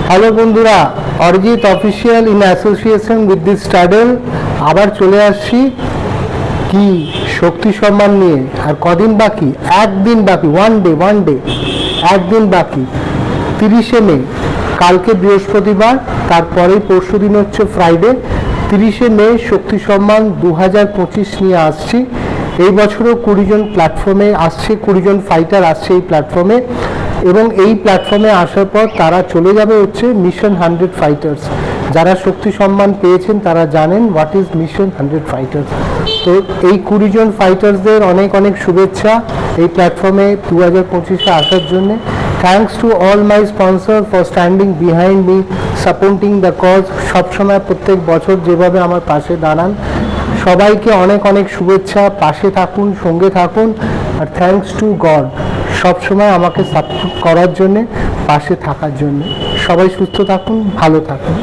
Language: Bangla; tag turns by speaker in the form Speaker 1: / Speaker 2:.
Speaker 1: হ্যালো বন্ধুরা, Arijit official in association with this স্টাডেল আবার চলে আসছি কি শক্তি সম্মান নিয়ে। আর কদিন বাকি? একদিন বাকি, ওয়ান ডে একদিন বাকি, 30শে মে। কালকে বৃহস্পতিবার, তারপরেই পরশু দিন হচ্ছে ফ্রাইডে। 30শে মে শক্তি সম্মান 2025 নিয়ে আসছি। এই বছরও 20 জন প্ল্যাটফর্মে আসছে, 20 জন ফাইটার আসছে এই প্ল্যাটফর্মে। এবং এই প্ল্যাটফর্মে আসার পর তারা চলে যাবে হচ্ছে মিশন 100 ফাইটার্স। যারা শক্তি সম্মান পেয়েছেন তারা জানেন হোয়াট ইজ মিশন 100 ফাইটার্স। তো এই 20 জন ফাইটার্সদের অনেক অনেক শুভেচ্ছা এই প্ল্যাটফর্মে 2025-এ আসার জন্যে। Thanks to all my sponsor for standing behind me, supporting the cause. সবসময় প্রত্যেক বছর যেভাবে আমার পাশে দাঁড়ান, সবাইকে অনেক অনেক শুভেচ্ছা। পাশে থাকুন, সঙ্গে থাকুন। আর থ্যাঙ্কস টু গড সবসময় আমাকে সাপোর্ট করার জন্যে, পাশে থাকার জন্যে। সবাই সুস্থ থাকুন, ভালো থাকুন।